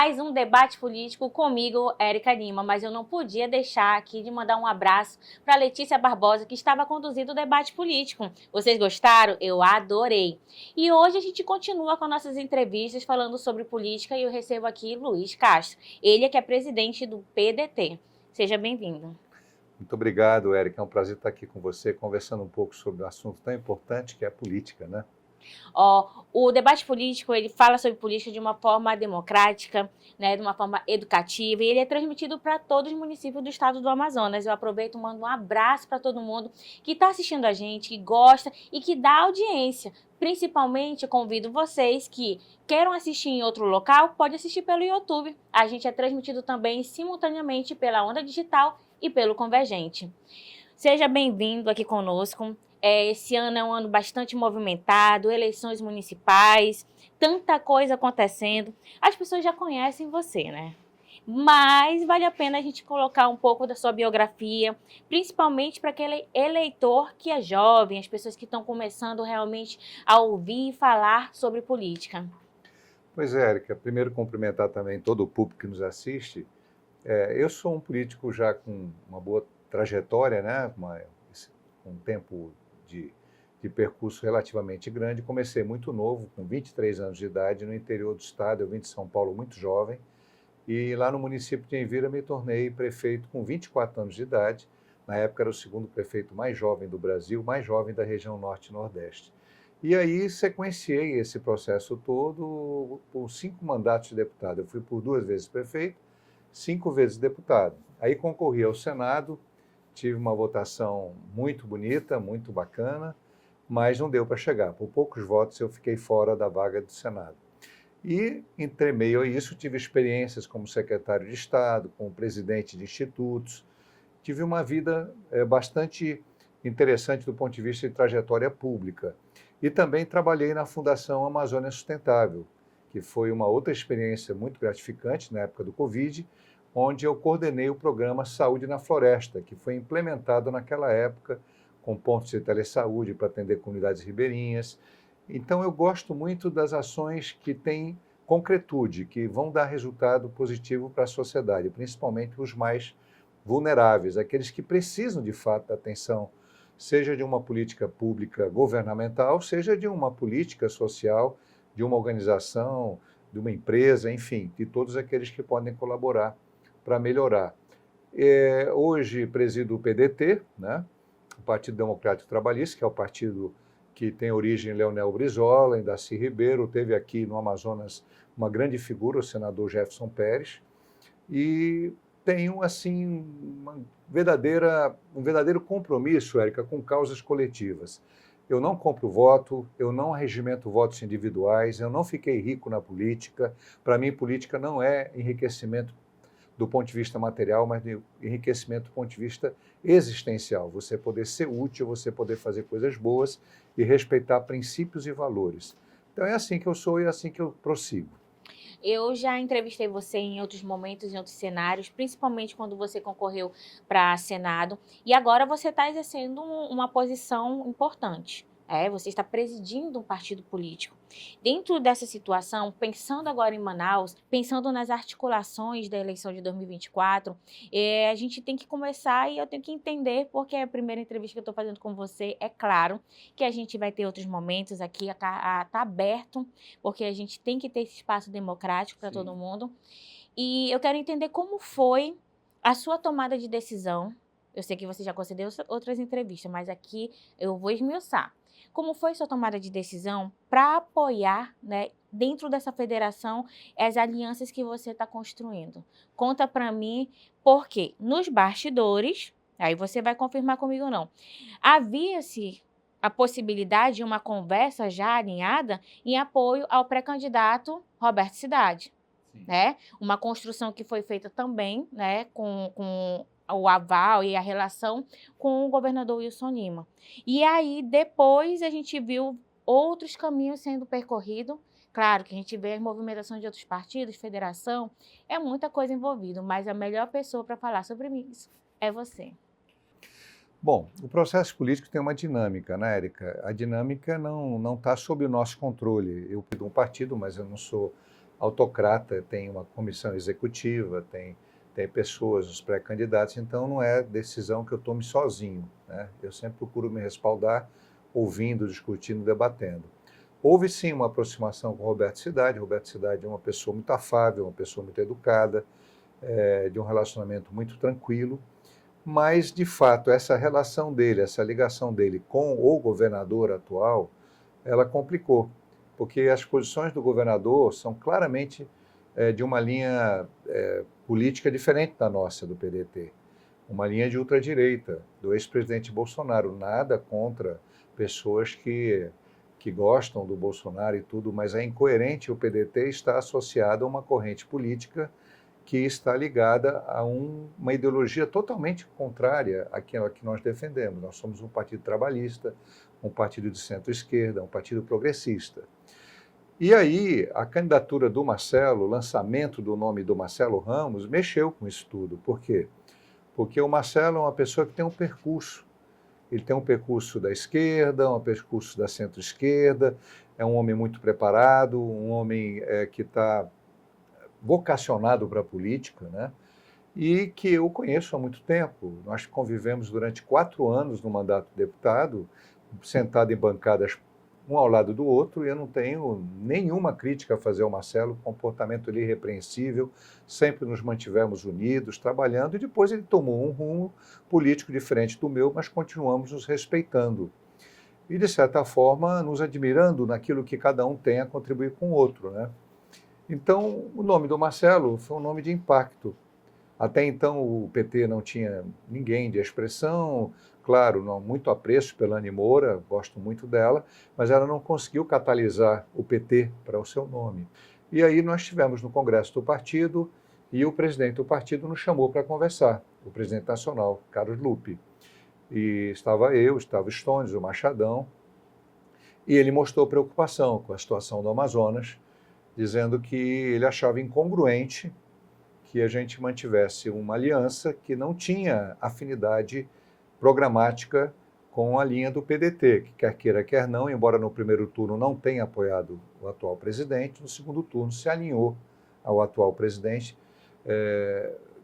mais um debate político comigo, Érica Lima, mas eu não podia deixar aqui de mandar um abraço para Letícia Barbosa, que estava conduzindo o debate político. Vocês gostaram? Eu adorei. E hoje a gente continua com nossas entrevistas falando sobre política e eu recebo aqui Luiz Castro, ele é que é presidente do PDT. Seja bem-vindo. Muito obrigado, Érica. É um prazer estar aqui com você, conversando um pouco sobre um assunto tão importante que é a política, né? O debate político, ele fala sobre política de uma forma democrática, né, de uma forma educativa, e ele é transmitido para todos os municípios do estado do Amazonas. Eu aproveito e mando um abraço para todo mundo que está assistindo a gente, que gosta e que dá audiência. Principalmente, eu convido vocês que queiram assistir em outro local, pode assistir pelo YouTube. A gente é transmitido também simultaneamente pela Onda Digital e pelo Convergente. Seja bem-vindo aqui conosco. Esse ano é um ano bastante movimentado, eleições municipais, tanta coisa acontecendo. As pessoas já conhecem você, né? Mas vale a pena a gente colocar um pouco da sua biografia, principalmente para aquele eleitor que é jovem, as pessoas que estão começando realmente a ouvir e falar sobre política. Pois é, Érica, primeiro cumprimentar também todo o público que nos assiste. Eu sou um político já com uma boa trajetória, né? Um tempo de percurso relativamente grande. Comecei muito novo, com 23 anos de idade, no interior do estado. Eu vim de São Paulo muito jovem. E lá no município de Envira me tornei prefeito com 24 anos de idade. Na época era o segundo prefeito mais jovem do Brasil, mais jovem da região norte e nordeste. E aí sequenciei esse processo todo por 5 mandatos de deputado. Eu fui por 2 vezes prefeito, 5 vezes deputado. Aí concorri ao Senado, tive uma votação muito bonita, muito bacana, mas não deu para chegar. Por poucos votos eu fiquei fora da vaga do Senado. E, entre meio a isso, tive experiências como secretário de Estado, como presidente de institutos. Tive uma vida bastante interessante do ponto de vista de trajetória pública. E também trabalhei na Fundação Amazônia Sustentável, que foi uma outra experiência muito gratificante na época do Covid, onde eu coordenei o programa Saúde na Floresta, que foi implementado naquela época com pontos de telesaúde para atender comunidades ribeirinhas. Então, eu gosto muito das ações que têm concretude, que vão dar resultado positivo para a sociedade, principalmente os mais vulneráveis, aqueles que precisam, de fato, da atenção, seja de uma política pública governamental, seja de uma política social, de uma organização, de uma empresa, enfim, de todos aqueles que podem colaborar para melhorar. Hoje presido o PDT, né? O Partido Democrático Trabalhista, que é o partido que tem origem em Leonel Brizola, em Darcy Ribeiro, teve aqui no Amazonas uma grande figura, o senador Jefferson Pérez, e tenho, assim, um verdadeiro compromisso, Érica, com causas coletivas. Eu não compro voto, eu não regimento votos individuais, eu não fiquei rico na política. Para mim, política não é enriquecimento do ponto de vista material, mas de enriquecimento do ponto de vista existencial. Você poder ser útil, você poder fazer coisas boas e respeitar princípios e valores. Então é assim que eu sou e é assim que eu prossigo. Eu já entrevistei você em outros momentos, em outros cenários, principalmente quando você concorreu para Senado, e agora você está exercendo uma posição importante. Você está presidindo um partido político. Dentro dessa situação, pensando agora em Manaus, pensando nas articulações da eleição de 2024, a gente tem que começar e eu tenho que entender, porque é a primeira entrevista que eu estou fazendo com você, é claro que a gente vai ter outros momentos aqui, está aberto, porque a gente tem que ter esse espaço democrático para todo mundo. E eu quero entender como foi a sua tomada de decisão. Eu sei que você já concedeu outras entrevistas, mas aqui eu vou esmiuçar. Como foi sua tomada de decisão para apoiar, né, dentro dessa federação, as alianças que você está construindo? Conta para mim, porque nos bastidores, aí você vai confirmar comigo ou não, havia-se a possibilidade de uma conversa já alinhada em apoio ao pré-candidato Roberto Cidade, né? Uma construção que foi feita também, né, com o aval e a relação com o governador Wilson Lima. E aí, depois, a gente viu outros caminhos sendo percorridos. Claro que a gente vê as movimentações de outros partidos, federação, é muita coisa envolvida, mas a melhor pessoa para falar sobre isso é você. Bom, o processo político tem uma dinâmica, né, Érica? A dinâmica não está sob o nosso controle. Eu pido um partido, mas eu não sou autocrata, tem uma comissão executiva, tem pessoas, os pré-candidatos, então não é decisão que eu tome sozinho, né? Eu sempre procuro me respaldar, ouvindo, discutindo, debatendo. Houve sim uma aproximação com o Roberto Cidade. Roberto Cidade é uma pessoa muito afável, uma pessoa muito educada, de um relacionamento muito tranquilo, mas, de fato, essa relação dele, essa ligação dele com o governador atual, ela complicou, porque as posições do governador são claramente de uma linha política diferente da nossa, do PDT. Uma linha de ultradireita, do ex-presidente Bolsonaro. Nada contra pessoas que gostam do Bolsonaro e tudo, mas é incoerente o PDT estar associado a uma corrente política que está ligada a uma ideologia totalmente contrária àquela que nós defendemos. Nós somos um partido trabalhista, um partido de centro-esquerda, um partido progressista. E aí, a candidatura do Marcelo, o lançamento do nome do Marcelo Ramos, mexeu com isso tudo. Por quê? Porque o Marcelo é uma pessoa que tem um percurso. Ele tem um percurso da esquerda, um percurso da centro-esquerda, é um homem muito preparado, um homem que está vocacionado para a política, né? E que eu conheço há muito tempo. Nós convivemos durante 4 anos no mandato de deputado, sentado em bancadas um ao lado do outro, e eu não tenho nenhuma crítica a fazer ao Marcelo, comportamento dele irrepreensível, sempre nos mantivemos unidos, trabalhando, e depois ele tomou um rumo político diferente do meu, mas continuamos nos respeitando. E, de certa forma, nos admirando naquilo que cada um tem a contribuir com o outro, né? Então, o nome do Marcelo foi um nome de impacto. Até então, o PT não tinha ninguém de expressão, claro, não, muito apreço pela Anny Moura, gosto muito dela, mas ela não conseguiu catalisar o PT para o seu nome. E aí nós estivemos no Congresso do partido e o presidente do partido nos chamou para conversar, o presidente nacional, Carlos Lupe. E estava eu, estava o Stones, o Machadão, e ele mostrou preocupação com a situação do Amazonas, dizendo que ele achava incongruente que a gente mantivesse uma aliança que não tinha afinidade programática com a linha do PDT, que quer queira, quer não, embora no primeiro turno não tenha apoiado o atual presidente, no segundo turno se alinhou ao atual presidente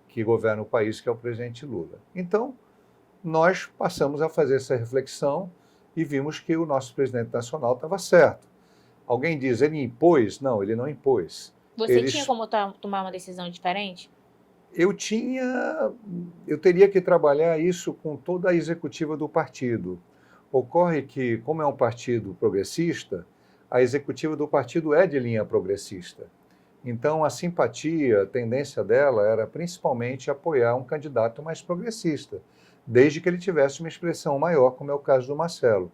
que governa o país, que é o presidente Lula. Então, nós passamos a fazer essa reflexão e vimos que o nosso presidente nacional estava certo. Alguém diz, ele impôs? Não, ele não impôs. Você tinha como tomar uma decisão diferente? Eu teria que trabalhar isso com toda a executiva do partido. Ocorre que, como é um partido progressista, a executiva do partido é de linha progressista. Então, a simpatia, a tendência dela era principalmente apoiar um candidato mais progressista, desde que ele tivesse uma expressão maior, como é o caso do Marcelo.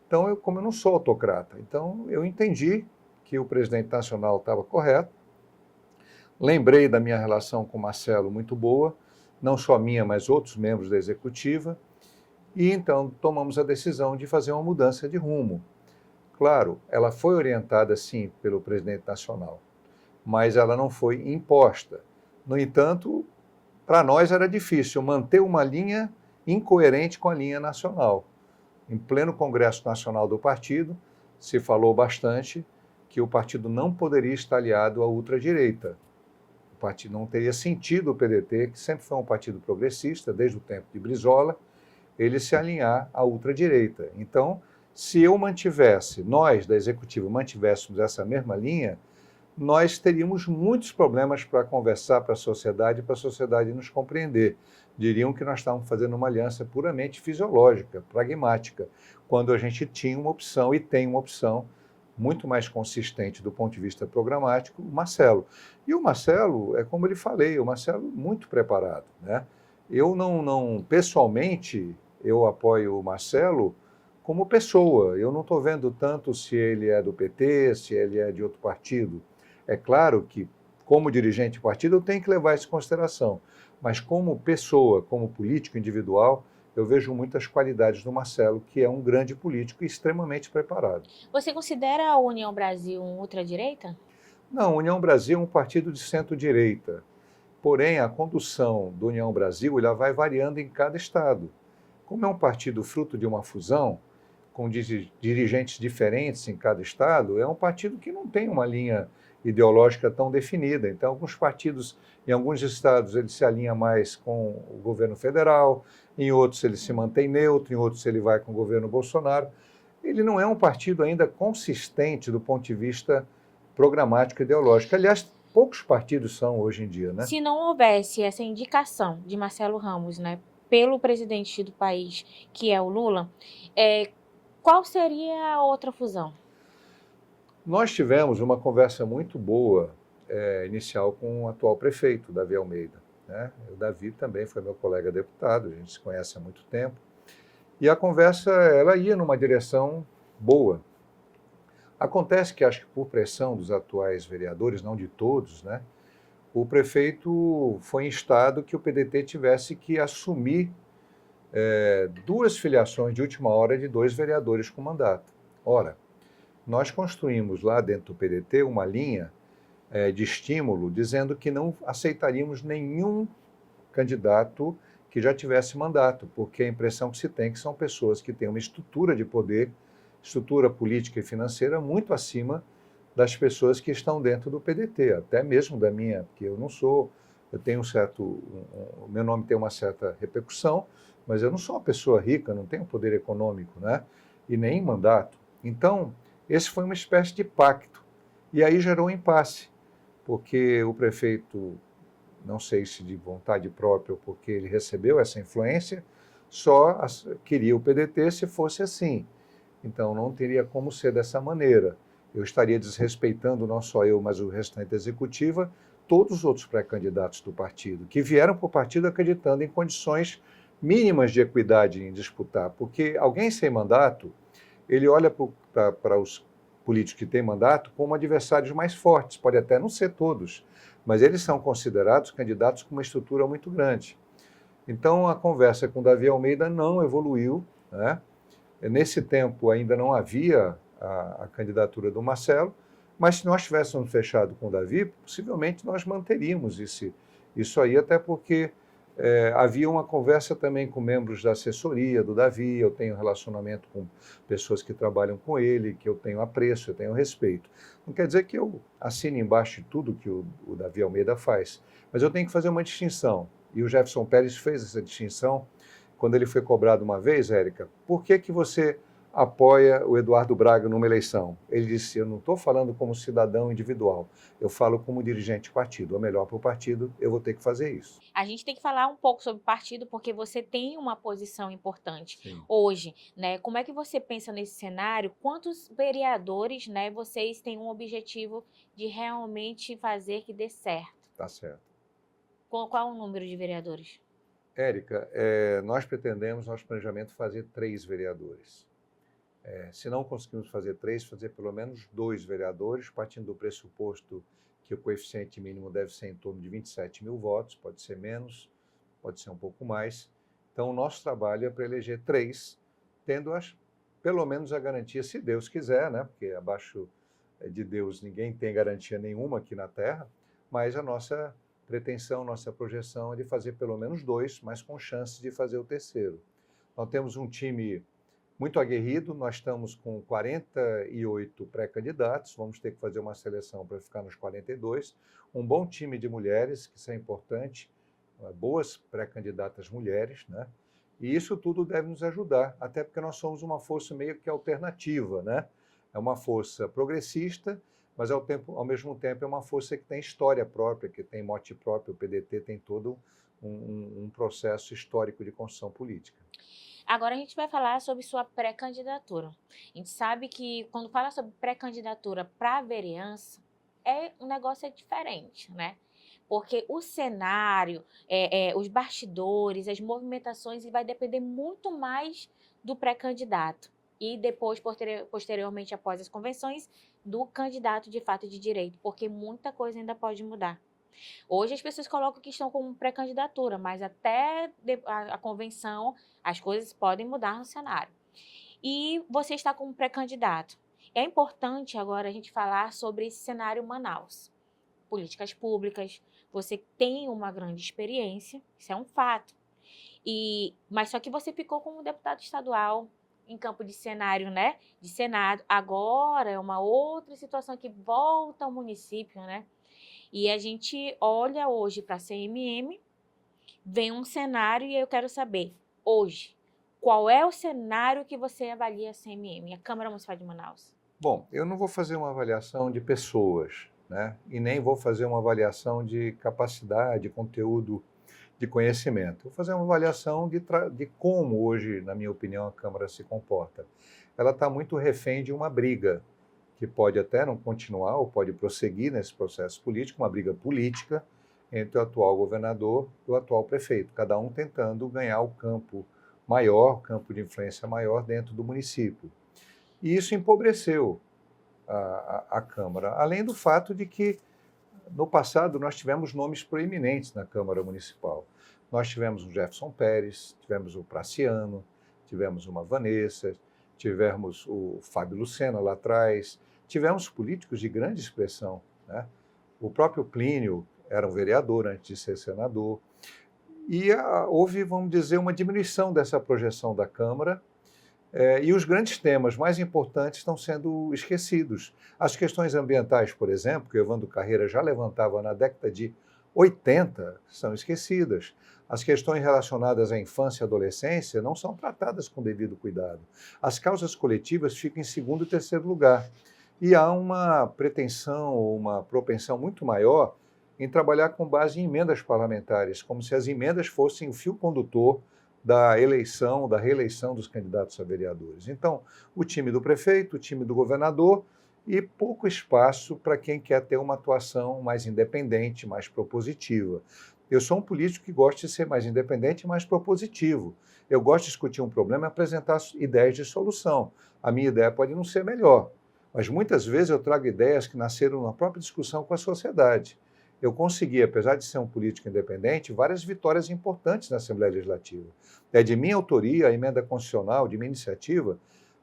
Então, como eu não sou autocrata, então eu entendi que o presidente nacional estava correto, lembrei da minha relação com o Marcelo muito boa, não só minha, mas outros membros da executiva, e então tomamos a decisão de fazer uma mudança de rumo. Claro, ela foi orientada, sim, pelo presidente nacional, mas ela não foi imposta. No entanto, para nós era difícil manter uma linha incoerente com a linha nacional. Em pleno Congresso Nacional do partido, se falou bastante que o partido não poderia estar aliado à ultradireita. O partido não teria sentido o PDT, que sempre foi um partido progressista, desde o tempo de Brizola, ele se alinhar à ultradireita. Então, se eu mantivesse, nós da executiva mantivéssemos essa mesma linha, nós teríamos muitos problemas para conversar para a sociedade nos compreender. Diriam que nós estávamos fazendo uma aliança puramente fisiológica, pragmática, quando a gente tinha uma opção e tem uma opção muito mais consistente do ponto de vista programático, o Marcelo. E o Marcelo, é como eu lhe falei, o Marcelo muito preparado, né? Eu pessoalmente, eu apoio o Marcelo como pessoa. Eu não estou vendo tanto se ele é do PT, se ele é de outro partido. É claro que, como dirigente do partido, eu tenho que levar isso em consideração. Mas como pessoa, como político individual, eu vejo muitas qualidades do Marcelo, que é um grande político e extremamente preparado. Você considera a União Brasil um ultradireita? Não, a União Brasil é um partido de centro-direita. Porém, a condução do União Brasil ela vai variando em cada estado. Como é um partido fruto de uma fusão, com dirigentes diferentes em cada estado, é um partido que não tem uma linha ideológica tão definida. Então, alguns partidos, em alguns estados, ele se alinha mais com o governo federal, em outros ele se mantém neutro, em outros ele vai com o governo Bolsonaro. Ele não é um partido ainda consistente do ponto de vista programático e ideológico. Aliás, poucos partidos são hoje em dia, né? Se não houvesse essa indicação de Marcelo Ramos, né, pelo presidente do país, que é o Lula, qual seria a outra fusão? Nós tivemos uma conversa muito boa inicial com o atual prefeito, Davi Almeida, né? O Davi também foi meu colega deputado, a gente se conhece há muito tempo. E a conversa, ela ia numa direção boa. Acontece que, acho que por pressão dos atuais vereadores, não de todos, né, o prefeito foi instado que o PDT tivesse que assumir duas filiações de última hora de dois vereadores com mandato. Ora, nós construímos lá dentro do PDT uma linha de estímulo dizendo que não aceitaríamos nenhum candidato que já tivesse mandato, porque a impressão que se tem é que são pessoas que têm uma estrutura de poder, estrutura política e financeira muito acima das pessoas que estão dentro do PDT, até mesmo da minha, porque eu não sou, eu tenho o meu nome tem uma certa repercussão, mas eu não sou uma pessoa rica, não tenho poder econômico, né? E nem mandato. Então, esse foi uma espécie de pacto. E aí gerou um impasse, porque o prefeito, não sei se de vontade própria ou porque ele recebeu essa influência, só queria o PDT se fosse assim. Então não teria como ser dessa maneira. Eu estaria desrespeitando não só eu, mas o restante executiva, todos os outros pré-candidatos do partido, que vieram para o partido acreditando em condições mínimas de equidade em disputar, porque alguém sem mandato, ele olha para os políticos que têm mandato como adversários mais fortes, pode até não ser todos, mas eles são considerados candidatos com uma estrutura muito grande. Então, a conversa com Davi Almeida não evoluiu, né? Nesse tempo ainda não havia a candidatura do Marcelo, mas se nós tivéssemos fechado com o Davi, possivelmente nós manteríamos isso aí, até porque havia uma conversa também com membros da assessoria do Davi, eu tenho relacionamento com pessoas que trabalham com ele, que eu tenho apreço, eu tenho respeito. Não quer dizer que eu assine embaixo de tudo que o Davi Almeida faz, mas eu tenho que fazer uma distinção. E o Jefferson Pérez fez essa distinção quando ele foi cobrado uma vez, Érica, por que você apoia o Eduardo Braga numa eleição? Ele disse, eu não estou falando como cidadão individual, eu falo como dirigente de partido, ou melhor, para o partido, eu vou ter que fazer isso. A gente tem que falar um pouco sobre partido, porque você tem uma posição importante. Sim. Hoje, né? Como é que você pensa nesse cenário? Quantos vereadores, né, vocês têm um objetivo de realmente fazer que dê certo? Tá certo. Qual o número de vereadores? Érica, nós pretendemos, nosso planejamento, fazer 3 vereadores. Se não conseguimos fazer 3, fazer pelo menos 2 vereadores, partindo do pressuposto que o coeficiente mínimo deve ser em torno de 27 mil votos, pode ser menos, pode ser um pouco mais. Então, o nosso trabalho é para eleger 3, tendo pelo menos a garantia, se Deus quiser, né? Porque abaixo de Deus ninguém tem garantia nenhuma aqui na Terra, mas a nossa pretensão, nossa projeção é de fazer pelo menos 2, mas com chances de fazer o terceiro. Nós temos um time muito aguerrido, nós estamos com 48 pré-candidatos, vamos ter que fazer uma seleção para ficar nos 42. Um bom time de mulheres, que isso é importante, boas pré-candidatas mulheres, né? E isso tudo deve nos ajudar, até porque nós somos uma força meio que alternativa, né? É uma força progressista, mas ao mesmo tempo é uma força que tem história própria, que tem mote próprio. O PDT tem todo um processo histórico de construção política. Agora a gente vai falar sobre sua pré-candidatura. A gente sabe que quando fala sobre pré-candidatura para vereança, um negócio diferente, né? Porque o cenário, os bastidores, as movimentações, vai depender muito mais do pré-candidato. E depois, posteriormente, após as convenções, do candidato de fato de direito, porque muita coisa ainda pode mudar. Hoje as pessoas colocam que estão como pré-candidatura, mas até a convenção as coisas podem mudar no cenário. E você está como pré-candidato. É importante agora a gente falar sobre esse cenário Manaus. Políticas públicas, você tem uma grande experiência, isso é um fato. Mas só que você ficou como deputado estadual em campo de cenário, né, de Senado. Agora é uma outra situação que volta ao município, né? E a gente olha hoje para a CMM, vem um cenário e eu quero saber, hoje, qual é o cenário que você avalia a CMM, a Câmara Municipal de Manaus? Bom, eu não vou fazer uma avaliação de pessoas, né? E nem vou fazer uma avaliação de capacidade, conteúdo de conhecimento. Vou fazer uma avaliação de como hoje, na minha opinião, a Câmara se comporta. Ela está muito refém de uma briga, que pode até não continuar ou pode prosseguir nesse processo político, uma briga política entre o atual governador e o atual prefeito, cada um tentando ganhar o campo maior, campo de influência maior dentro do município. E isso empobreceu a Câmara, além do fato de que, no passado, nós tivemos nomes proeminentes na Câmara Municipal. Nós tivemos o Jefferson Pérez, tivemos o Praciano, tivemos uma Vanessa, tivemos o Fábio Lucena lá atrás, tivemos políticos de grande expressão, né? O próprio Plínio era um vereador antes de ser senador. E houve, vamos dizer, uma diminuição dessa projeção da Câmara, e os grandes temas mais importantes estão sendo esquecidos. As questões ambientais, por exemplo, que o Evandro Carreira já levantava na década de 80, são esquecidas. As questões relacionadas à infância e adolescência não são tratadas com devido cuidado. As causas coletivas ficam em segundo e terceiro lugar. E há uma pretensão ou uma propensão muito maior em trabalhar com base em emendas parlamentares, como se as emendas fossem o fio condutor da eleição, da reeleição dos candidatos a vereadores. Então, o time do prefeito, o time do governador e pouco espaço para quem quer ter uma atuação mais independente, mais propositiva. Eu sou um político que gosta de ser mais independente e mais propositivo. Eu gosto de discutir um problema e apresentar ideias de solução. A minha ideia pode não ser melhor, mas muitas vezes eu trago ideias que nasceram na própria discussão com a sociedade. Eu consegui, apesar de ser um político independente, várias vitórias importantes na Assembleia Legislativa. É de minha autoria a emenda constitucional, de minha iniciativa,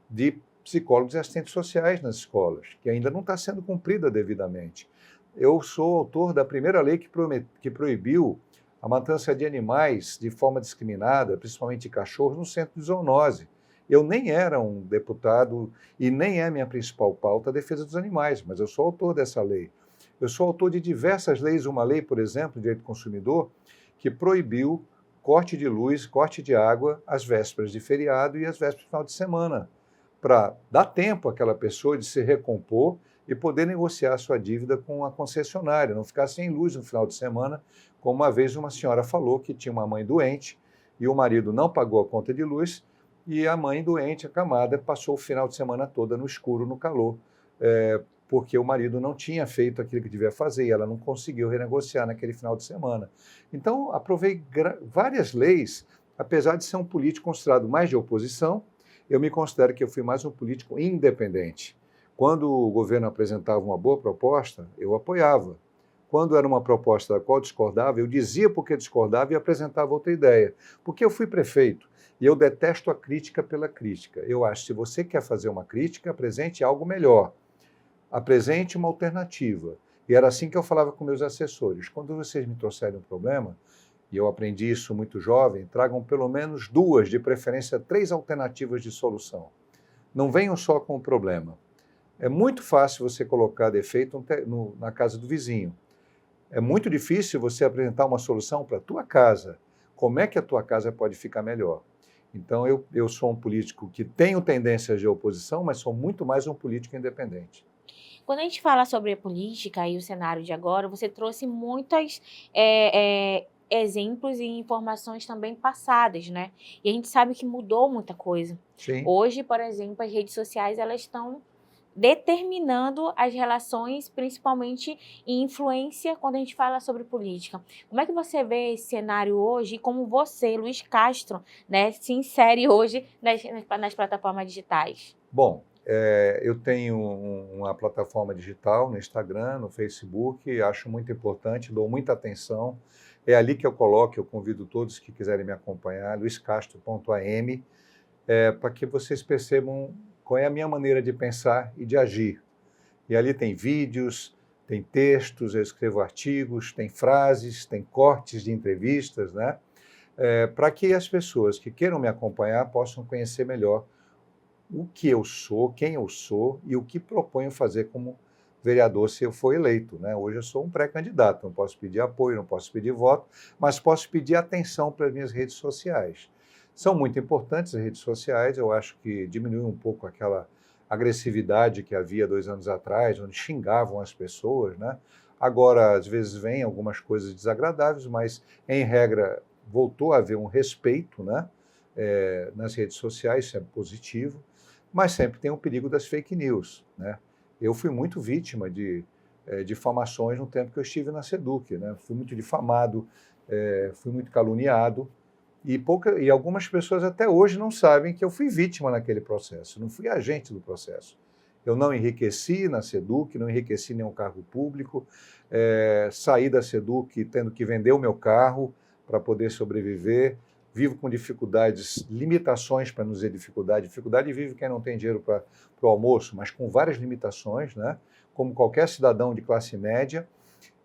de psicólogos e assistentes sociais nas escolas, que ainda não está sendo cumprida devidamente. Eu sou autor da primeira lei que proibiu a matança de animais de forma discriminada, principalmente de cachorros, no centro de zoonose. Eu nem era um deputado e nem é minha principal pauta a defesa dos animais, mas eu sou autor dessa lei. Eu sou autor de diversas leis, uma lei, por exemplo, de direito do consumidor, que proibiu corte de luz, corte de água às vésperas de feriado e às vésperas de final de semana, para dar tempo àquela pessoa de se recompor e poder negociar sua dívida com a concessionária, não ficar sem luz no final de semana, como uma vez uma senhora falou que tinha uma mãe doente e o marido não pagou a conta de luz e a mãe doente, acamada, passou o final de semana toda no escuro, no calor, porque o marido não tinha feito aquilo que devia fazer e ela não conseguiu renegociar naquele final de semana. Então, aprovei várias leis, apesar de ser um político considerado mais de oposição, eu me considero que eu fui mais um político independente. Quando o governo apresentava uma boa proposta, eu apoiava. Quando era uma proposta da qual discordava, eu dizia porque discordava e apresentava outra ideia. Porque eu fui prefeito e eu detesto a crítica pela crítica. Eu acho que se você quer fazer uma crítica, apresente algo melhor. Apresente uma alternativa. E era assim que eu falava com meus assessores. Quando vocês me trouxerem um problema, e eu aprendi isso muito jovem, tragam pelo menos 2, de preferência 3 alternativas de solução. Não venham só com o problema. É muito fácil você colocar defeito na casa do vizinho. É muito difícil você apresentar uma solução para a tua casa. Como é que a tua casa pode ficar melhor? Então, eu sou um político que tenho tendências de oposição, mas sou muito mais um político independente. Quando a gente fala sobre a política e o cenário de agora, você trouxe muitos exemplos e informações também passadas, né? E a gente sabe que mudou muita coisa. Sim. Hoje, por exemplo, as redes sociais, elas estão determinando as relações, principalmente em influência, quando a gente fala sobre política. Como é que você vê esse cenário hoje e como você, Luiz Castro, né, se insere hoje nas plataformas digitais? Bom, eu tenho uma plataforma digital no Instagram, no Facebook, acho muito importante, dou muita atenção. É ali que eu coloco, eu convido todos que quiserem me acompanhar, luiscastro.am, para que vocês percebam qual é a minha maneira de pensar e de agir. E ali tem vídeos, tem textos, eu escrevo artigos, tem frases, tem cortes de entrevistas, né? Para que as pessoas que queiram me acompanhar possam conhecer melhor o que eu sou, quem eu sou e o que proponho fazer como vereador se eu for eleito, né? Hoje eu sou um pré-candidato, não posso pedir apoio, não posso pedir voto, mas posso pedir atenção para as minhas redes sociais. São muito importantes as redes sociais, eu acho que diminuiu um pouco aquela agressividade que havia 2 anos atrás, onde xingavam as pessoas, né? Agora, às vezes, vem algumas coisas desagradáveis, mas, em regra, voltou a haver um respeito, né? Nas redes sociais, isso é positivo, mas sempre tem o perigo das fake news, né? Eu fui muito vítima de difamações no tempo que eu estive na SEDUC, né? Fui muito difamado, fui muito caluniado, e algumas pessoas até hoje não sabem que eu fui vítima naquele processo, não fui agente do processo. Eu não enriqueci na SEDUC, não enriqueci nenhum cargo público, saí da SEDUC tendo que vender o meu carro para poder sobreviver, vivo com dificuldades, limitações, para não dizer dificuldade. Dificuldade vive quem não tem dinheiro para o almoço, mas com várias limitações, né? Como qualquer cidadão de classe média,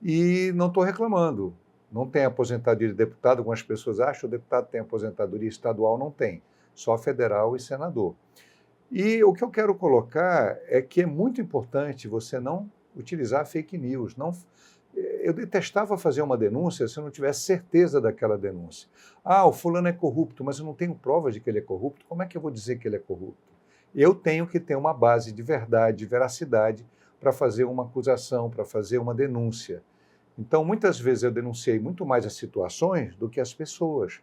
e não estou reclamando. Não tem aposentadoria de deputado, algumas pessoas acham que o deputado tem aposentadoria estadual, não tem, só federal e senador. E o que eu quero colocar é que é muito importante você não utilizar fake news. Eu detestava fazer uma denúncia se eu não tivesse certeza daquela denúncia. Ah, o fulano é corrupto, mas eu não tenho provas de que ele é corrupto. Como é que eu vou dizer que ele é corrupto? Eu tenho que ter uma base de verdade, de veracidade, para fazer uma acusação, para fazer uma denúncia. Então, muitas vezes eu denunciei muito mais as situações do que as pessoas.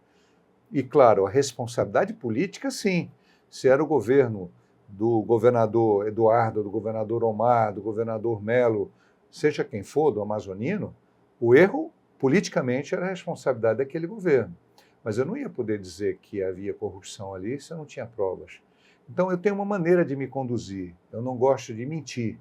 E, claro, a responsabilidade política, sim. Se era o governo do governador Eduardo, do governador Omar, do governador Melo, seja quem for, do amazonino, o erro, politicamente, era a responsabilidade daquele governo. Mas eu não ia poder dizer que havia corrupção ali se eu não tinha provas. Então, eu tenho uma maneira de me conduzir. Eu não gosto de mentir.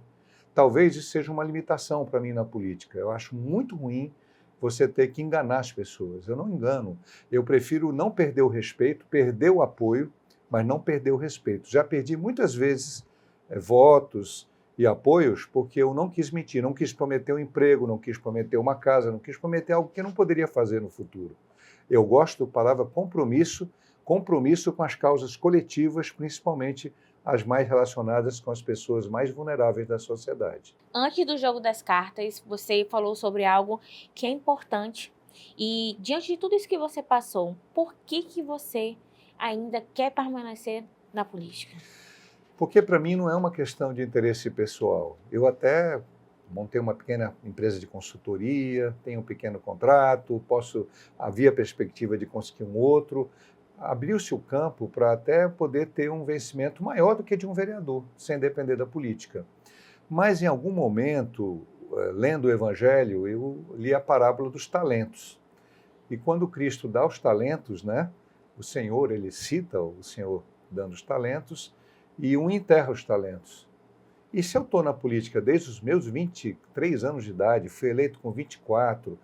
Talvez isso seja uma limitação para mim na política. Eu acho muito ruim você ter que enganar as pessoas. Eu não engano. Eu prefiro não perder o respeito, perder o apoio, mas não perder o respeito. Já perdi muitas vezes votos e apoios porque eu não quis mentir, não quis prometer um emprego, não quis prometer uma casa, não quis prometer algo que eu não poderia fazer no futuro. Eu gosto da palavra compromisso, compromisso com as causas coletivas, principalmente as mais relacionadas com as pessoas mais vulneráveis da sociedade. Antes do jogo das cartas, você falou sobre algo que é importante. E diante de tudo isso que você passou, por que você ainda quer permanecer na política? Porque para mim não é uma questão de interesse pessoal. Eu até montei uma pequena empresa de consultoria, tenho um pequeno contrato, havia perspectiva de conseguir um outro. Abriu-se o campo para até poder ter um vencimento maior do que de um vereador, sem depender da política. Mas em algum momento, lendo o Evangelho, eu li a parábola dos talentos. E quando Cristo dá os talentos, né, o Senhor, ele cita o Senhor dando os talentos, e um enterra os talentos. E se eu estou na política desde os meus 23 anos de idade, fui eleito com 24,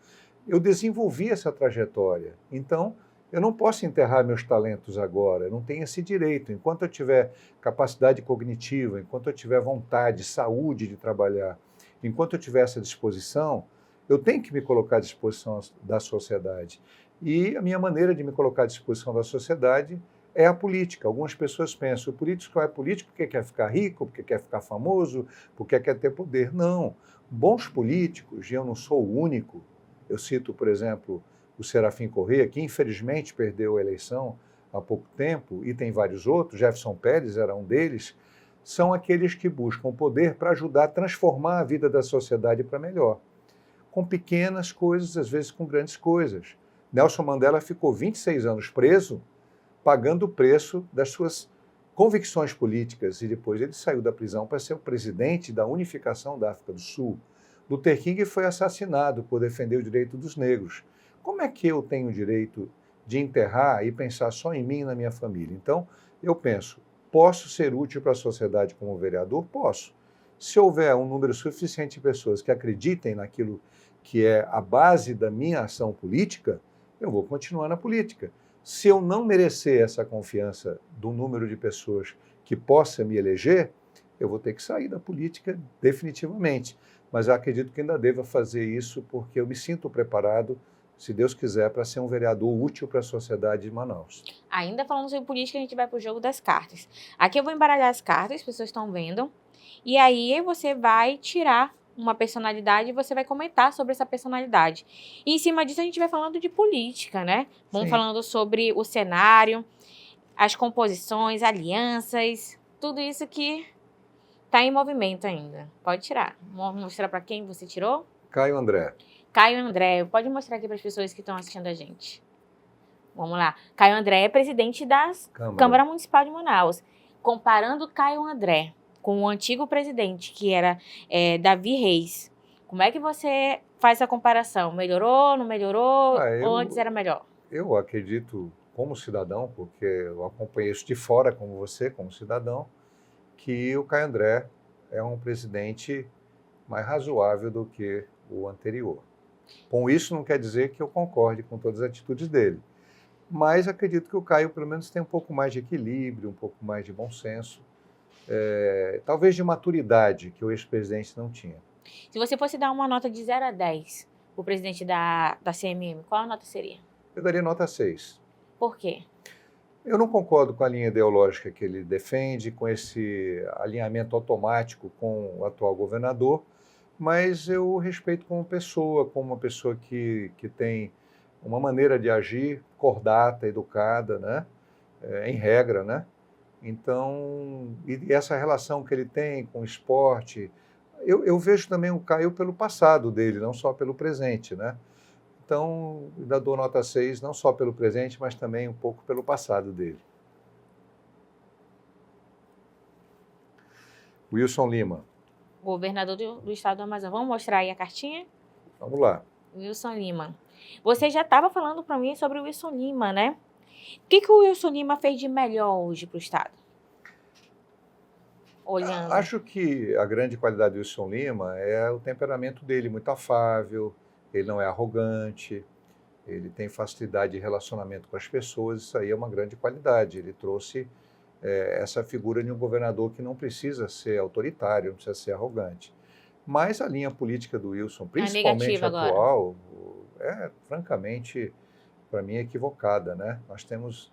eu desenvolvi essa trajetória. Então, eu não posso enterrar meus talentos agora, eu não tenho esse direito. Enquanto eu tiver capacidade cognitiva, enquanto eu tiver vontade, saúde de trabalhar, enquanto eu tiver essa disposição, eu tenho que me colocar à disposição da sociedade. E a minha maneira de me colocar à disposição da sociedade é a política. Algumas pessoas pensam, o político é político porque quer ficar rico, porque quer ficar famoso, porque quer ter poder. Não. Bons políticos, e eu não sou o único, eu cito, por exemplo, o Serafim Corrêa, que infelizmente perdeu a eleição há pouco tempo, e tem vários outros, Jefferson Pérez era um deles, são aqueles que buscam poder para ajudar a transformar a vida da sociedade para melhor. Com pequenas coisas, às vezes com grandes coisas. Nelson Mandela ficou 26 anos preso, pagando o preço das suas convicções políticas, e depois ele saiu da prisão para ser o presidente da unificação da África do Sul. Luther King foi assassinado por defender o direito dos negros. Como é que eu tenho o direito de enterrar e pensar só em mim e na minha família? Então, eu penso, posso ser útil para a sociedade como vereador? Posso. Se houver um número suficiente de pessoas que acreditem naquilo que é a base da minha ação política, eu vou continuar na política. Se eu não merecer essa confiança do número de pessoas que possa me eleger, eu vou ter que sair da política definitivamente. Mas eu acredito que ainda deva fazer isso porque eu me sinto preparado se Deus quiser, para ser um vereador útil para a sociedade de Manaus. Ainda falando sobre política, a gente vai para o jogo das cartas. Aqui eu vou embaralhar as cartas, as pessoas estão vendo. E aí você vai tirar uma personalidade e você vai comentar sobre essa personalidade. E em cima disso a gente vai falando de política, né? Vamos Sim. falando sobre o cenário, as composições, alianças, tudo isso que está em movimento ainda. Pode tirar. Vamos mostrar para quem você tirou? Caio André. Caio André. Pode mostrar aqui para as pessoas que estão assistindo a gente. Vamos lá. Caio André é presidente da Câmara Municipal de Manaus. Comparando Caio André com o antigo presidente, que era Davi Reis, como é que você faz a comparação? Melhorou, não melhorou? Ou antes era melhor? Eu acredito, como cidadão, porque eu acompanhei isso de fora, como você, como cidadão, que o Caio André é um presidente mais razoável do que o anterior. Com isso, não quer dizer que eu concorde com todas as atitudes dele. Mas acredito que o Caio, pelo menos, tem um pouco mais de equilíbrio, um pouco mais de bom senso, talvez de maturidade, que o ex-presidente não tinha. Se você fosse dar uma nota de 0 a 10 para o presidente da CMM, qual a nota seria? Eu daria nota 6. Por quê? Eu não concordo com a linha ideológica que ele defende, com esse alinhamento automático com o atual governador, mas eu o respeito como uma pessoa que tem uma maneira de agir cordata, educada, né? Em regra, né? Então, e essa relação que ele tem com o esporte, eu vejo também o Caio pelo passado dele, não só pelo presente, né? Então, ainda dou nota 6, não só pelo presente, mas também um pouco pelo passado dele. Wilson Lima. Governador do estado do Amazonas. Vamos mostrar aí a cartinha? Vamos lá. Wilson Lima. Você já estava falando para mim sobre o Wilson Lima, né? O que o Wilson Lima fez de melhor hoje para o estado? Olhando. Acho que a grande qualidade do Wilson Lima é o temperamento dele, muito afável, ele não é arrogante, ele tem facilidade de relacionamento com as pessoas, isso aí é uma grande qualidade. Ele trouxe essa figura de um governador que não precisa ser autoritário, não precisa ser arrogante. Mas a linha política do Wilson, principalmente atual, francamente, para mim, é equivocada, né? Nós temos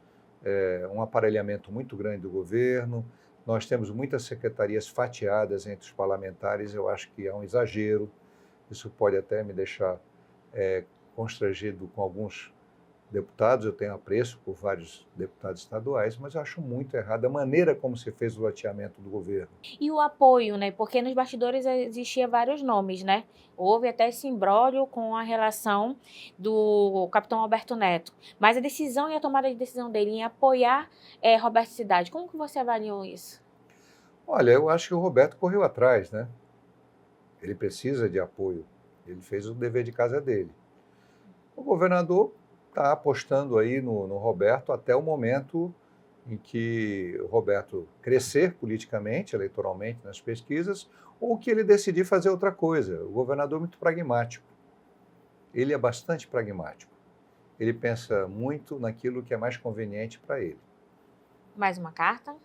um aparelhamento muito grande do governo, nós temos muitas secretarias fatiadas entre os parlamentares, eu acho que é um exagero, isso pode até me deixar constrangido com alguns deputados, eu tenho apreço por vários deputados estaduais, mas eu acho muito errada a maneira como se fez o loteamento do governo. E o apoio, né? Porque nos bastidores existia vários nomes, né? Houve até esse imbróglio com a relação do capitão Alberto Neto. Mas a decisão e a tomada de decisão dele em apoiar Roberto Cidade, como que você avaliou isso? Olha, eu acho que o Roberto correu atrás, né? Ele precisa de apoio. Ele fez o dever de casa dele. O governador está apostando aí no Roberto até o momento em que o Roberto crescer politicamente, eleitoralmente nas pesquisas, ou que ele decidir fazer outra coisa. O governador é muito pragmático. Ele é bastante pragmático. Ele pensa muito naquilo que é mais conveniente para ele. Mais uma carta.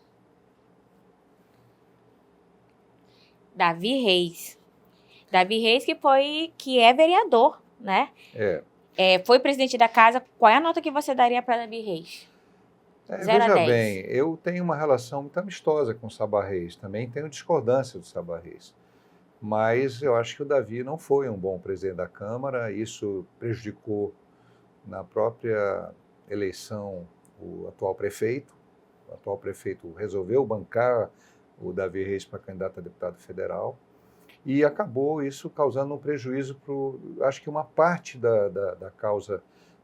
Davi Reis. Davi Reis que é vereador, né? Foi presidente da casa. Qual é a nota que você daria para Davi Reis? 0 a 10. Veja bem, eu tenho uma relação muito amistosa com o Sabá Reis, também tenho discordância do Sabá Reis, mas eu acho que o Davi não foi um bom presidente da Câmara, isso prejudicou na própria eleição o atual prefeito resolveu bancar o Davi Reis para candidato a deputado federal, e acabou isso causando um prejuízo para, acho que uma parte da causa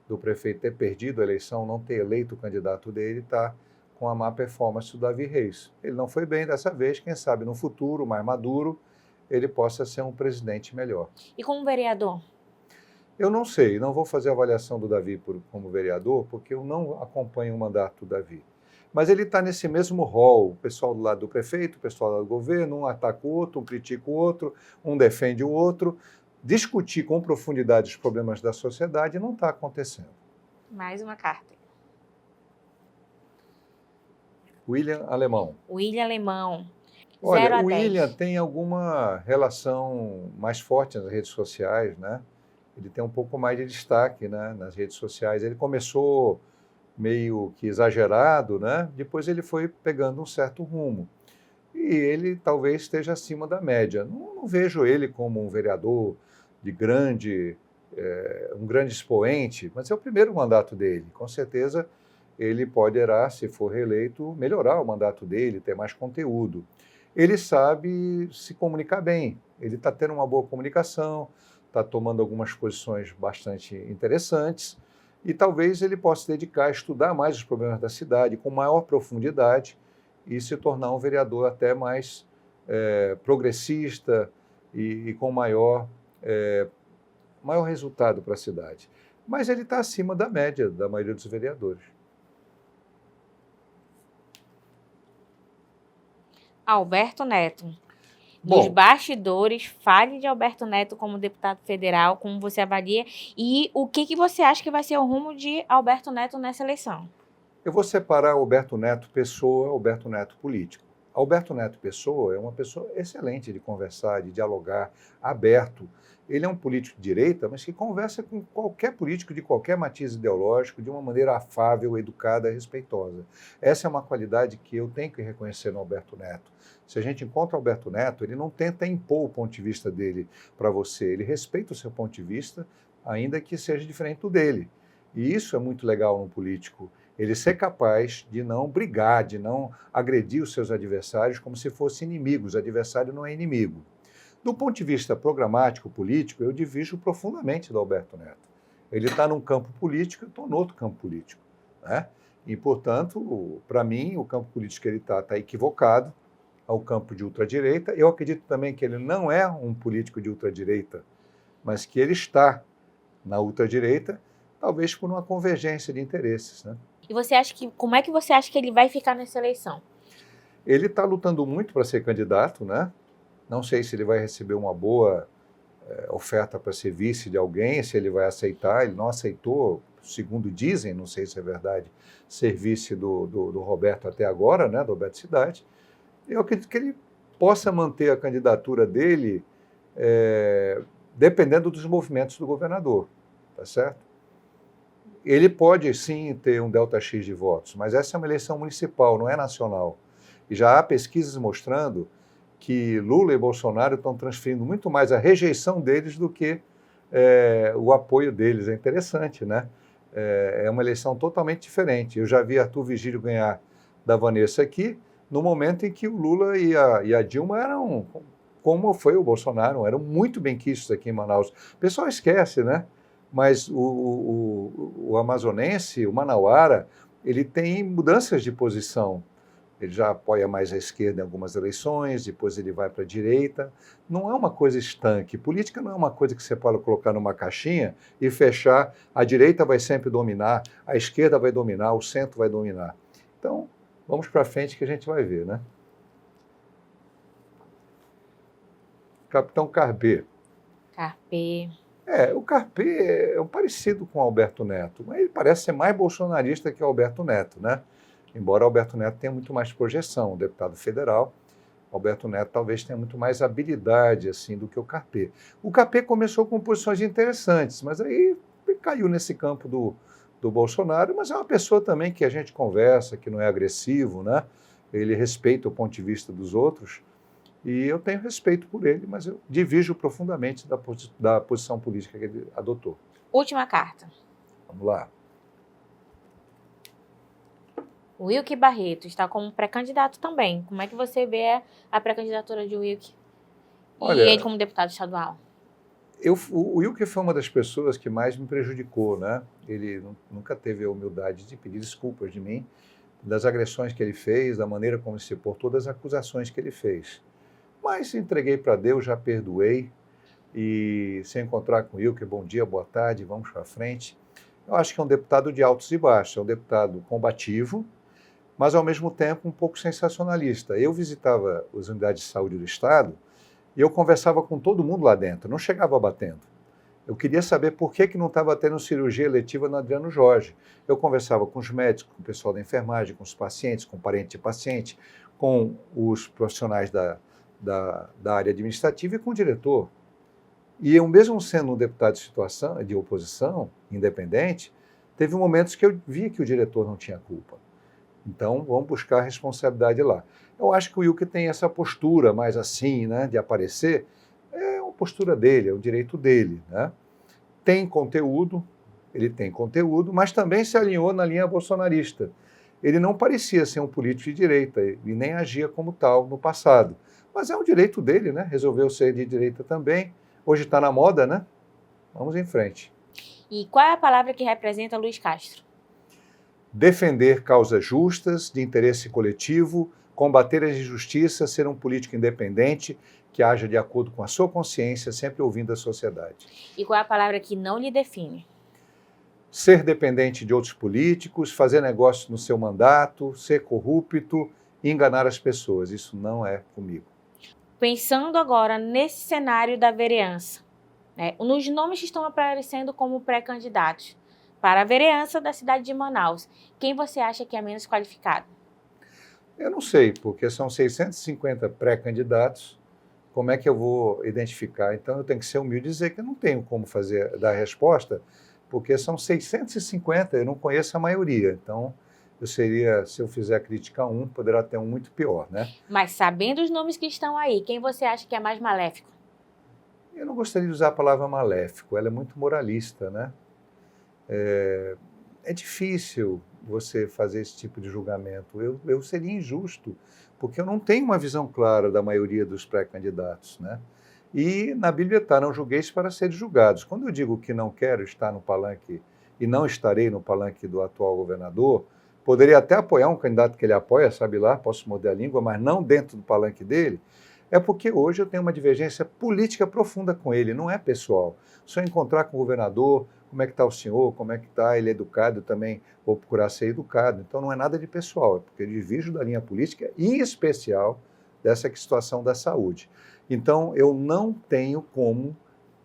do prefeito ter perdido a eleição, não ter eleito o candidato dele, está com a má performance do Davi Reis. Ele não foi bem dessa vez, quem sabe no futuro, mais maduro, ele possa ser um presidente melhor. E como vereador? Eu não sei, não vou fazer avaliação do Davi como vereador, porque eu não acompanho o mandato do Davi. Mas ele está nesse mesmo rol, o pessoal do lado do prefeito, o pessoal do lado do governo, um ataca o outro, um critica o outro, um defende o outro. Discutir com profundidade os problemas da sociedade não está acontecendo. Mais uma carta. William Alemão. William Alemão. Olha, 0 a 10. o William tem alguma relação mais forte nas redes sociais, né? ele tem um pouco mais de destaque, né, nas redes sociais. Ele começou meio que exagerado, né? Depois ele foi pegando um certo rumo. E ele talvez esteja acima da média. Não vejo ele como um vereador de um grande expoente, mas é o primeiro mandato dele. Com certeza ele poderá, se for reeleito, melhorar o mandato dele, ter mais conteúdo. Ele sabe se comunicar bem, ele está tendo uma boa comunicação, está tomando algumas posições bastante interessantes, e talvez ele possa se dedicar a estudar mais os problemas da cidade com maior profundidade e se tornar um vereador até mais progressista e com maior resultado para a cidade. Mas ele está acima da média da maioria dos vereadores. Alberto Neto. Nos Bom, bastidores, fale de Alberto Neto como deputado federal, como você avalia, e o que você acha que vai ser o rumo de Alberto Neto nessa eleição? eu vou separar Alberto Neto pessoa, Alberto Neto político. Alberto Neto pessoa é uma pessoa excelente de conversar, de dialogar, aberto. Ele é um político de direita, mas que conversa com qualquer político de qualquer matiz ideológico de uma maneira afável, educada e respeitosa. Essa é uma qualidade que eu tenho que reconhecer no Alberto Neto. Se a gente encontra o Alberto Neto, ele não tenta impor o ponto de vista dele para você, ele respeita o seu ponto de vista, ainda que seja diferente do dele. E isso é muito legal no político. Ele ser capaz de não brigar, de não agredir os seus adversários como se fossem inimigos. O adversário não é inimigo. Do ponto de vista programático, político, eu divido profundamente do Alberto Neto. Ele está num campo político, eu estou no outro campo político, né? E, portanto, para mim, o campo político que ele está equivocado ao campo de ultradireita. Eu acredito também que ele não é um político de ultradireita, mas que ele está na ultradireita, talvez por uma convergência de interesses, né? E como é que você acha que ele vai ficar nessa eleição? Ele está lutando muito para ser candidato, né? Não sei se ele vai receber uma boa oferta para ser vice de alguém, se ele vai aceitar. Ele não aceitou, segundo dizem, não sei se é verdade, ser vice do Roberto até agora, né? Do Roberto Cidade. Eu acredito que ele possa manter a candidatura dele dependendo dos movimentos do governador, tá certo? Ele pode, sim, ter um delta X de votos, mas essa é uma eleição municipal, não é nacional. E já há pesquisas mostrando que Lula e Bolsonaro estão transferindo muito mais a rejeição deles do que o apoio deles. É interessante, né? É uma eleição totalmente diferente. Eu já vi Arthur Vigílio ganhar da Vanessa aqui, no momento em que o Lula e a Dilma eram, como foi o Bolsonaro, eram muito benquistos aqui em Manaus. O pessoal esquece, né? Mas o amazonense, o manauara, ele tem mudanças de posição. Ele já apoia mais a esquerda em algumas eleições, depois ele vai para a direita. Não é uma coisa estanque. Política não é uma coisa que você pode colocar numa caixinha e fechar. A direita vai sempre dominar, a esquerda vai dominar, o centro vai dominar. Então, vamos para frente que a gente vai ver, né? Capitão Carpê. Carpê. O Carpê é um parecido com o Alberto Neto, mas ele parece ser mais bolsonarista que o Alberto Neto, né? Embora o Alberto Neto tenha muito mais projeção, o deputado federal, o Alberto Neto talvez tenha muito mais habilidade assim do que o Carpê. O Carpê começou com posições interessantes, mas aí caiu nesse campo do Bolsonaro, mas é uma pessoa também que a gente conversa, que não é agressivo, né? Ele respeita o ponto de vista dos outros. E eu tenho respeito por ele, mas eu divido profundamente da posição política que ele adotou. Última carta. Vamos lá. Wilky Barreto está como pré-candidato também. Como é que você vê a pré-candidatura de Wilky? Olha, e ele como deputado estadual? O Wilky foi uma das pessoas que mais me prejudicou, né? Ele nunca teve a humildade de pedir desculpas de mim, das agressões que ele fez, da maneira como se portou, das acusações que ele fez. Mas entreguei para Deus, já perdoei, e se encontrar com o Wilky, bom dia, boa tarde, vamos para frente. Eu acho que é um deputado de altos e baixos, é um deputado combativo, mas ao mesmo tempo um pouco sensacionalista. Eu visitava as unidades de saúde do Estado e eu conversava com todo mundo lá dentro, não chegava batendo. Eu queria saber por que não estava tendo cirurgia eletiva no Adriano Jorge. Eu conversava com os médicos, com o pessoal da enfermagem, com os pacientes, com parentes de paciente, com os profissionais da área administrativa e com o diretor. E eu, mesmo sendo um deputado de situação, de oposição, independente, teve momentos que eu via que o diretor não tinha culpa. Então, vamos buscar a responsabilidade lá. Eu acho que o Wilker tem essa postura mais assim, né, de aparecer. É uma postura dele, é o direito dele, né? Tem conteúdo, ele tem conteúdo, mas também se alinhou na linha bolsonarista. Ele não parecia ser um político de direita e nem agia como tal no passado. Mas é um direito dele, né? Resolveu ser de direita também. Hoje está na moda, né? Vamos em frente. E qual é a palavra que representa Luiz Castro? Defender causas justas, de interesse coletivo, combater as injustiças, ser um político independente, que haja de acordo com a sua consciência, sempre ouvindo a sociedade. E qual é a palavra que não lhe define? Ser dependente de outros políticos, fazer negócio no seu mandato, ser corrupto, enganar as pessoas. Isso não é comigo. Pensando agora nesse cenário da vereança, né, nos nomes que estão aparecendo como pré-candidatos para a vereança da cidade de Manaus, quem você acha que é menos qualificado? Eu não sei, porque são 650 pré-candidatos. Como é que eu vou identificar? Então, eu tenho que ser humilde e dizer que eu não tenho como dar a resposta, porque são 650, eu não conheço a maioria. Então, se eu fizer criticar um, poderá ter um muito pior, né? Mas sabendo os nomes que estão aí, quem você acha que é mais maléfico? Eu não gostaria de usar a palavra maléfico, ela é muito moralista, né? É difícil você fazer esse tipo de julgamento. Eu seria injusto, porque eu não tenho uma visão clara da maioria dos pré-candidatos, né? E na Bíblia está, não julgueis para seres julgados. Quando eu digo que não quero estar no palanque e não estarei no palanque do atual governador, poderia até apoiar um candidato que ele apoia, sabe lá, posso morder a língua, mas não dentro do palanque dele, é porque hoje eu tenho uma divergência política profunda com ele, não é pessoal. Se eu encontrar com o governador, como é que está o senhor, como é que está, ele é educado, eu também vou procurar ser educado. Então não é nada de pessoal, é porque eu divido da linha política, em especial dessa situação da saúde. Então eu não tenho como,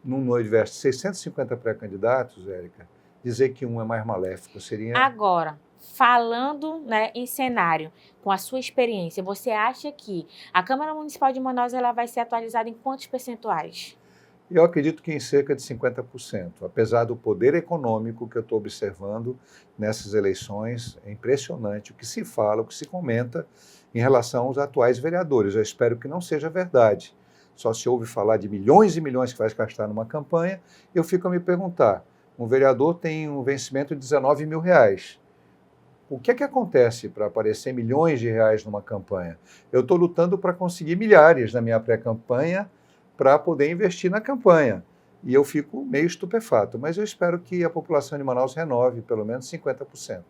no universo de 650 pré-candidatos, Érica, dizer que um é mais maléfico. Seria... Agora, falando, né, em cenário, com a sua experiência, você acha que a Câmara Municipal de Manaus ela vai ser atualizada em quantos percentuais? Eu acredito que em cerca de 50%, apesar do poder econômico que eu estou observando nessas eleições, é impressionante o que se fala, o que se comenta em relação aos atuais vereadores. Eu espero que não seja verdade. Só se ouve falar de milhões e milhões que vai gastar numa campanha, eu fico a me perguntar, um vereador tem um vencimento de R$19 mil. O que é que acontece para aparecer milhões de reais numa campanha? Eu estou lutando para conseguir milhares na minha pré-campanha, para poder investir na campanha. E eu fico meio estupefato, mas eu espero que a população de Manaus renove pelo menos 50%.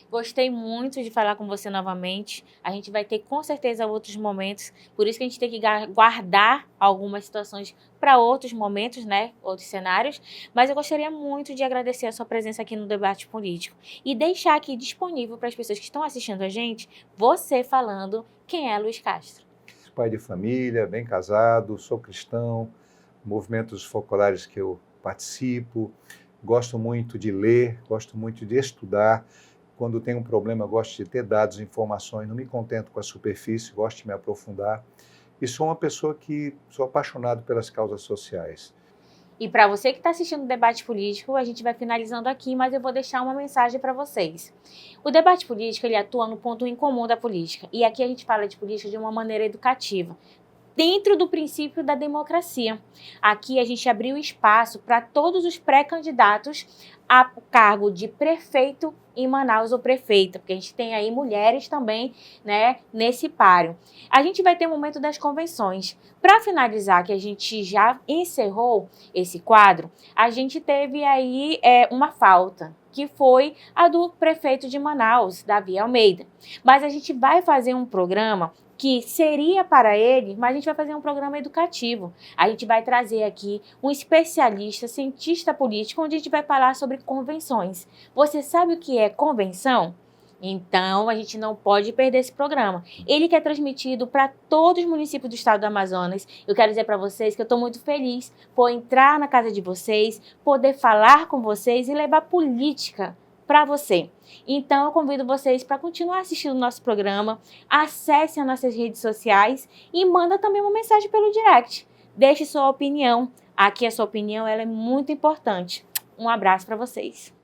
Gostei muito de falar com você novamente. A gente vai ter com certeza outros momentos, por isso que a gente tem que guardar algumas situações para outros momentos, né? Outros cenários. Mas eu gostaria muito de agradecer a sua presença aqui no Debate Político e deixar aqui disponível para as pessoas que estão assistindo a gente, você falando quem é Luiz Castro. Pai de família, bem casado, sou cristão, movimentos focolares que eu participo, gosto muito de ler, gosto muito de estudar. Quando tenho um problema, gosto de ter dados, informações, não me contento com a superfície, gosto de me aprofundar. E sou uma pessoa que sou apaixonado pelas causas sociais. E para você que está assistindo o Debate Político, a gente vai finalizando aqui, mas eu vou deixar uma mensagem para vocês. O debate político, ele atua no ponto em comum da política. E aqui a gente fala de política de uma maneira educativa, dentro do princípio da democracia. Aqui a gente abriu espaço para todos os pré-candidatos a cargo de prefeito em Manaus ou prefeita, porque a gente tem aí mulheres também, né, nesse páreo. A gente vai ter o momento das convenções. Para finalizar, que a gente já encerrou esse quadro, a gente teve aí uma falta, que foi a do prefeito de Manaus, Davi Almeida. Mas a gente vai fazer um programa que seria para ele, mas a gente vai fazer um programa educativo. A gente vai trazer aqui um especialista, cientista político, onde a gente vai falar sobre convenções. Você sabe o que é convenção? Então, a gente não pode perder esse programa. Ele que é transmitido para todos os municípios do estado do Amazonas. Eu quero dizer para vocês que eu estou muito feliz por entrar na casa de vocês, poder falar com vocês e levar política para você. Então, eu convido vocês para continuar assistindo o nosso programa, acessem as nossas redes sociais e manda também uma mensagem pelo direct. Deixe sua opinião. aqui a sua opinião ela é muito importante. Um abraço para vocês.